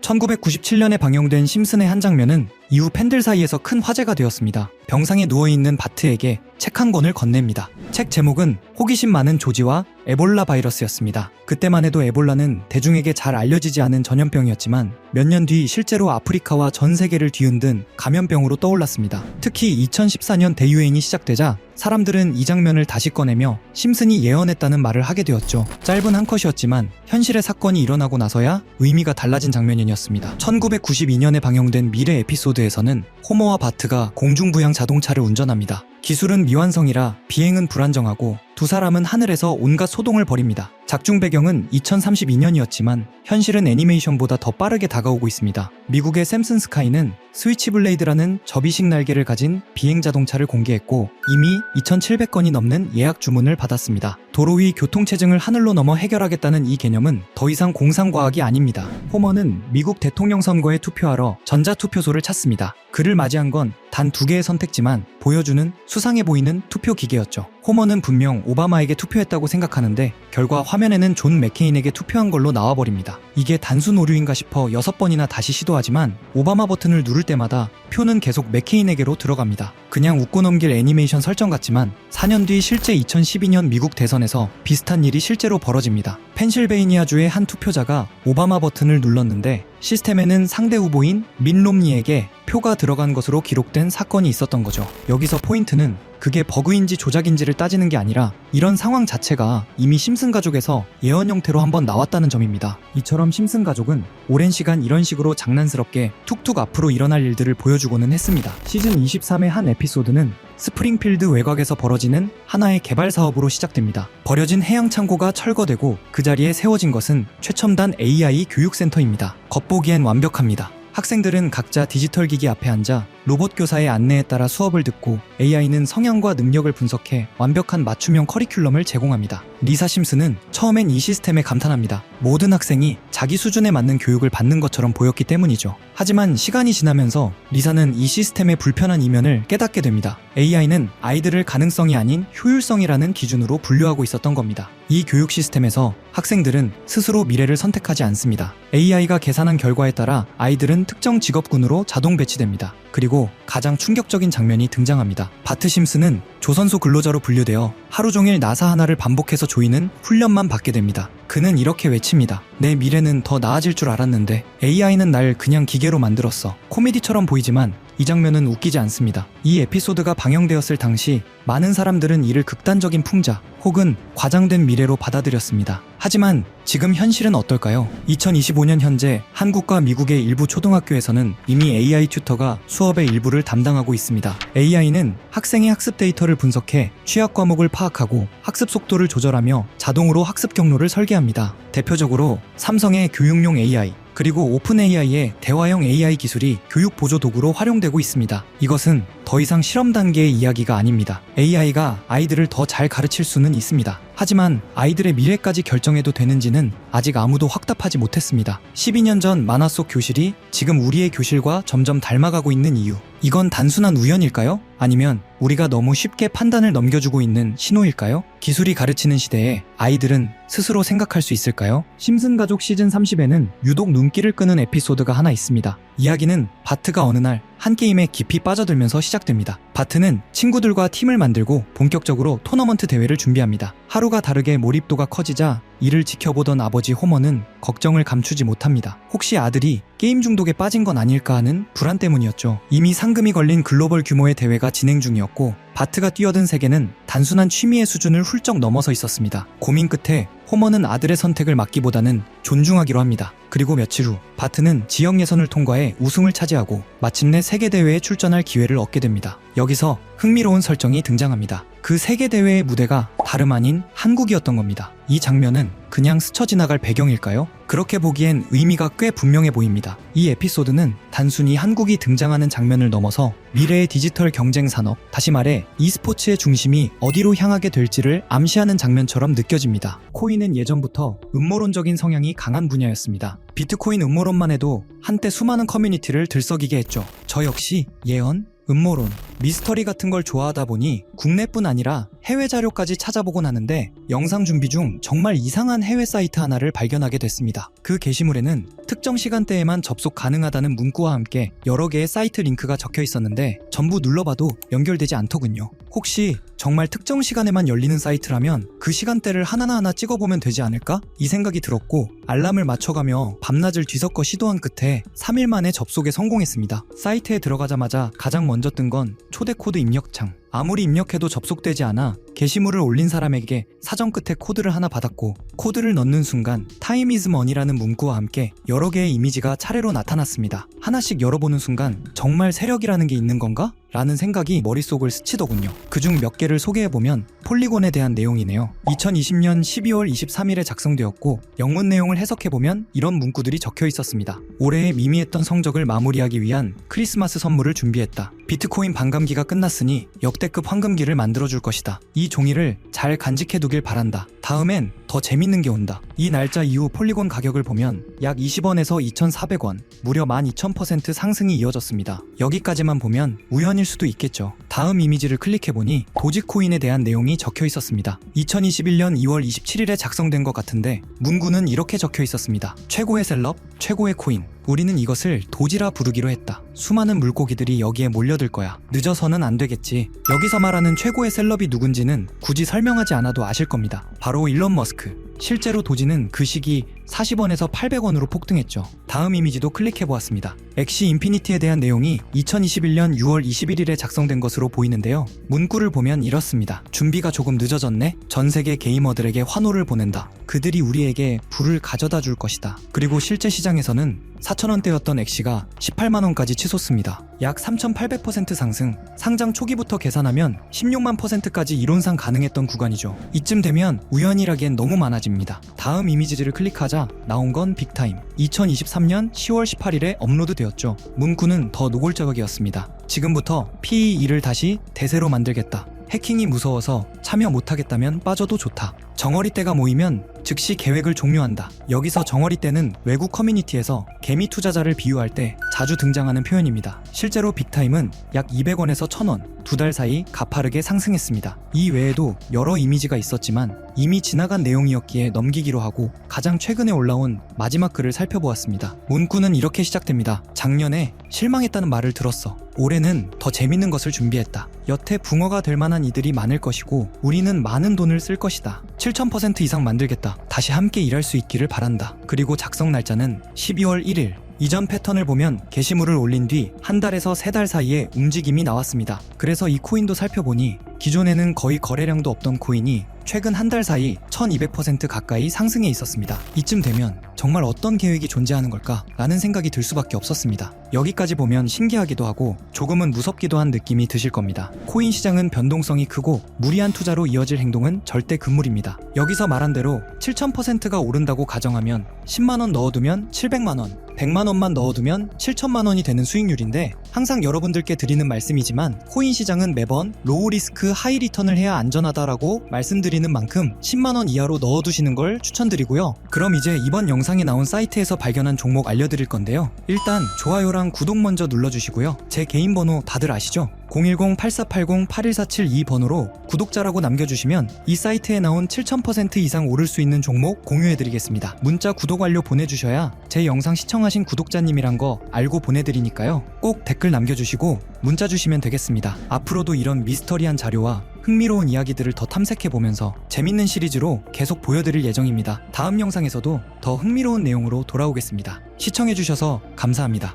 1997년에 방영된 심슨의 한 장면은 이후 팬들 사이에서 큰 화제가 되었습니다. 병상에 누워있는 바트에게 책 한 권을 건넵니다. 책 제목은 호기심 많은 조지와 에볼라 바이러스였습니다. 그때만 해도 에볼라는 대중에게 잘 알려지지 않은 전염병이었지만 몇 년 뒤 실제로 아프리카와 전 세계를 뒤흔든 감염병으로 떠올랐습니다. 특히 2014년 대유행이 시작되자 사람들은 이 장면을 다시 꺼내며 심슨이 예언했다는 말을 하게 되었죠. 짧은 한 컷이었지만 현실의 사건이 일어나고 나서야 의미가 달라진 장면이었습니다. 1992년에 방영된 미래 에피소드에서는 호머와 바트가 공중부양 자동차를 운전합니다. 기술은 미완성이라 비행은 불안정하고 두 사람은 하늘에서 온갖 소동을 벌입니다. 작중 배경은 2032년이었지만 현실은 애니메이션보다 더 빠르게 다가오고 있습니다. 미국의 샘슨 스카이는 스위치블레이드라는 접이식 날개를 가진 비행 자동차를 공개했고 이미 2,700건이 넘는 예약 주문을 받았습니다. 도로 위 교통체증을 하늘로 넘어 해결하겠다는 이 개념은 더 이상 공상과학이 아닙니다. 호머는 미국 대통령 선거에 투표하러 전자투표소를 찾습니다. 그를 맞이한 건 단 2개의 선택지만 보여주는 수상해 보이는 투표 기계였죠. 호머는 분명 오바마에게 투표했다고 생각하는데 결과 화면에는 존 맥케인에게 투표한 걸로 나와버립니다. 이게 단순 오류인가 싶어 6번이나 다시 시도하지만 오바마 버튼을 누를 때마다 표는 계속 맥케인에게로 들어갑니다. 그냥 웃고 넘길 애니메이션 설정 같지만 4년 뒤 실제 2012년 미국 대선에서 비슷한 일이 실제로 벌어집니다. 펜실베이니아주의 한 투표자가 오바마 버튼을 눌렀는데 시스템에는 상대 후보인 민 롬니에게 표가 들어간 것으로 기록된 사건이 있었던 거죠. 여기서 포인트는 그게 버그인지 조작인지를 따지는 게 아니라 이런 상황 자체가 이미 심슨 가족에서 예언 형태로 한번 나왔다는 점입니다. 이처럼 심슨 가족은 오랜 시간 이런 식으로 장난스럽게 툭툭 앞으로 일어날 일들을 보여주고는 했습니다. 시즌 23의 한 에피소드는 스프링필드 외곽에서 벌어지는 하나의 개발 사업으로 시작됩니다. 버려진 해양 창고가 철거되고 그 자리에 세워진 것은 최첨단 AI 교육센터입니다. 겉보기엔 완벽합니다. 학생들은 각자 디지털 기기 앞에 앉아 로봇 교사의 안내에 따라 수업을 듣고 AI는 성향과 능력을 분석해 완벽한 맞춤형 커리큘럼을 제공합니다. 리사 심슨은 처음엔 이 시스템에 감탄합니다. 모든 학생이 자기 수준에 맞는 교육을 받는 것처럼 보였기 때문이죠. 하지만 시간이 지나면서 리사는 이 시스템의 불편한 이면을 깨닫게 됩니다. AI는 아이들을 가능성이 아닌 효율성이라는 기준으로 분류하고 있었던 겁니다. 이 교육 시스템에서 학생들은 스스로 미래를 선택하지 않습니다. AI가 계산한 결과에 따라 아이들은 특정 직업군으로 자동 배치됩니다. 그리고 가장 충격적인 장면이 등장합니다. 바트 심슨은 조선소 근로자로 분류되어 하루 종일 나사 하나를 반복해서 조이는 훈련만 받게 됩니다. 그는 이렇게 외칩니다. 내 미래는 더 나아질 줄 알았는데 AI는 날 그냥 기계로 만들었어. 코미디처럼 보이지만 이 장면은 웃기지 않습니다. 이 에피소드가 방영되었을 당시 많은 사람들은 이를 극단적인 풍자 혹은 과장된 미래로 받아들였습니다. 하지만 지금 현실은 어떨까요? 2025년 현재 한국과 미국의 일부 초등학교에서는 이미 AI 튜터가 수업의 일부를 담당하고 있습니다. AI는 학생의 학습 데이터를 분석해 취약 과목을 파악하고 학습 속도를 조절하며 자동으로 학습 경로를 설계합니다. 대표적으로 삼성의 교육용 AI, 그리고 오픈 AI의 대화형 AI 기술이 교육 보조 도구로 활용되고 있습니다. 이것은 더 이상 실험 단계의 이야기가 아닙니다. AI가 아이들을 더 잘 가르칠 수는 있습니다. 하지만 아이들의 미래까지 결정해도 되는지는 아직 아무도 확답하지 못했습니다. 12년 전 만화 속 교실이 지금 우리의 교실과 점점 닮아가고 있는 이유. 이건 단순한 우연일까요? 아니면 우리가 너무 쉽게 판단을 넘겨주고 있는 신호일까요? 기술이 가르치는 시대에 아이들은 스스로 생각할 수 있을까요? 심슨 가족 시즌 30에는 유독 눈길을 끄는 에피소드가 하나 있습니다. 이야기는 바트가 어느 날 한 게임에 깊이 빠져들면서 시작됩니다. 바트는 친구들과 팀을 만들고 본격적으로 토너먼트 대회를 준비합니다. 하루가 다르게 몰입도가 커지자 이를 지켜보던 아버지 호머는 걱정을 감추지 못합니다. 혹시 아들이 게임 중독에 빠진 건 아닐까 하는 불안 때문이었죠. 이미 상금이 걸린 글로벌 규모의 대회가 진행 중이었고 바트가 뛰어든 세계는 단순한 취미의 수준을 훌쩍 넘어서 있었습니다. 고민 끝에 호머는 아들의 선택을 막기보다는 존중하기로 합니다. 그리고 며칠 후 바트는 지역 예선을 통과해 우승을 차지하고 마침내 세계대회에 출전할 기회를 얻게 됩니다. 여기서 흥미로운 설정이 등장합니다. 그 세계대회의 무대가 다름 아닌 한국이었던 겁니다. 이 장면은 그냥 스쳐 지나갈 배경일까요? 그렇게 보기엔 의미가 꽤 분명해 보입니다. 이 에피소드는 단순히 한국이 등장하는 장면을 넘어서 미래의 디지털 경쟁 산업, 다시 말해 e스포츠의 중심이 어디로 향하게 될지를 암시하는 장면처럼 느껴집니다. 코인은 예전부터 음모론적인 성향이 강한 분야였습니다. 비트코인 음모론만 해도 한때 수많은 커뮤니티를 들썩이게 했죠. 저 역시 예언, 음모론, 미스터리 같은 걸 좋아하다 보니 국내뿐 아니라 해외 자료까지 찾아보곤 하는데 영상 준비 중 정말 이상한 해외 사이트 하나를 발견하게 됐습니다. 그 게시물에는 특정 시간대에만 접속 가능하다는 문구와 함께 여러 개의 사이트 링크가 적혀 있었는데 전부 눌러봐도 연결되지 않더군요. 혹시 정말 특정 시간에만 열리는 사이트라면 그 시간대를 하나하나 찍어보면 되지 않을까? 이 생각이 들었고 알람을 맞춰가며 밤낮을 뒤섞어 시도한 끝에 3일 만에 접속에 성공했습니다. 사이트에 들어가자마자 가장 먼저 뜬 건 초대 코드 입력창. 아무리 입력해도 접속되지 않아 게시물을 올린 사람에게 사전 끝에 코드를 하나 받았고 코드를 넣는 순간 Time is money라는 문구와 함께 여러 개의 이미지가 차례로 나타났습니다. 하나씩 열어보는 순간 정말 세력이라는 게 있는 건가? 라는 생각이 머릿속을 스치더군요. 그중 몇 개를 소개해보면 폴리곤에 대한 내용이네요. 2020년 12월 23일에 작성되었고 영문 내용을 해석해보면 이런 문구들이 적혀 있었습니다. 올해의 미미했던 성적을 마무리하기 위한 크리스마스 선물을 준비했다. 비트코인 반감기가 끝났으니 역대급 황금기를 만들어줄 것이다. 이 종이를 잘 간직해두길 바란다. 다음엔 더 재밌는 게 온다. 이 날짜 이후 폴리곤 가격을 보면 약 20원에서 2,400원, 무려 12,000% 상승이 이어졌습니다. 여기까지만 보면 우연일 수도 있겠죠. 다음 이미지를 클릭해보니 도지코인에 대한 내용이 적혀 있었습니다. 2021년 2월 27일에 작성된 것 같은데 문구는 이렇게 적혀 있었습니다. 최고의 셀럽, 최고의 코인. 우리는 이것을 도지라 부르기로 했다. 수많은 물고기들이 여기에 몰려들 거야. 늦어서는 안 되겠지. 여기서 말하는 최고의 셀럽이 누군지는 굳이 설명하지 않아도 아실 겁니다. 바로 일론 머스크. 실제로 도지는 그 시기 40원에서 800원으로 폭등했죠. 다음 이미지도 클릭해보았습니다. 엑시 인피니티에 대한 내용이 2021년 6월 21일에 작성된 것으로 보이는데요. 문구를 보면 이렇습니다. 준비가 조금 늦어졌네? 전 세계 게이머들에게 환호를 보낸다. 그들이 우리에게 불을 가져다 줄 것이다. 그리고 실제 시장에서는 4,000원대였던 엑시가 18만원까지 치솟습니다. 약 3,800% 상승, 상장 초기부터 계산하면 16만 %까지 이론상 가능했던 구간이죠. 이쯤 되면 우연이라기엔 너무 많아집니다. 다음 이미지를 클릭하자 나온 건 빅타임. 2023년 10월 18일에 업로드되었죠. 문구는 더 노골적이었습니다. 지금부터 PE2를 다시 대세로 만들겠다. 해킹이 무서워서 참여 못하겠다면 빠져도 좋다. 정어리 떼가 모이면 즉시 계획을 종료한다. 여기서 정어리 떼는 외국 커뮤니티에서 개미 투자자를 비유할 때 자주 등장하는 표현입니다. 실제로 빅타임은 약 200원에서 1,000원, 두 달 사이 가파르게 상승했습니다. 이 외에도 여러 이미지가 있었지만 이미 지나간 내용이었기에 넘기기로 하고 가장 최근에 올라온 마지막 글을 살펴보았습니다. 문구는 이렇게 시작됩니다. 작년에 실망했다는 말을 들었어. 올해는 더 재밌는 것을 준비했다. 여태 붕어가 될 만한 이들이 많을 것이고 우리는 많은 돈을 쓸 것이다. 7,000% 이상 만들겠다. 다시 함께 일할 수 있기를 바란다. 그리고 작성 날짜는 12월 1일. 이전 패턴을 보면 게시물을 올린 뒤 한 달에서 3달 사이에 움직임이 나왔습니다. 그래서 이 코인도 살펴보니 기존에는 거의 거래량도 없던 코인이 최근 한 달 사이 1200% 가까이 상승해 있었습니다. 이쯤 되면 정말 어떤 계획이 존재하는 걸까? 라는 생각이 들 수밖에 없었습니다. 여기까지 보면 신기하기도 하고 조금은 무섭기도 한 느낌이 드실 겁니다. 코인 시장은 변동성이 크고 무리한 투자로 이어질 행동은 절대 금물입니다. 여기서 말한 대로 7,000%가 오른다고 가정하면 10만원 넣어두면 700만원, 100만원만 넣어두면 7천만원이 되는 수익률인데 항상 여러분들께 드리는 말씀이지만 코인 시장은 매번 로우 리스크 하이 리턴을 해야 안전하다라고 말씀드리는 만큼 10만원 이하로 넣어두시는 걸 추천드리고요. 그럼 이제 이번 영상에 나온 사이트에서 발견한 종목 알려드릴 건데요. 일단 좋아요랑 구독 먼저 눌러주시고요. 제 개인 번호 다들 아시죠? 010-8480-81472 번호로 구독자라고 남겨주시면 이 사이트에 나온 7,000% 이상 오를 수 있는 종목 공유해드리겠습니다. 문자 구독 완료 보내주셔야 제 영상 시청하신 구독자님이란 거 알고 보내드리니까요. 꼭 댓글 남겨주시고 문자 주시면 되겠습니다. 앞으로도 이런 미스터리한 자료와 흥미로운 이야기들을 더 탐색해보면서 재밌는 시리즈로 계속 보여드릴 예정입니다. 다음 영상에서도 더 흥미로운 내용으로 돌아오겠습니다. 시청해주셔서 감사합니다.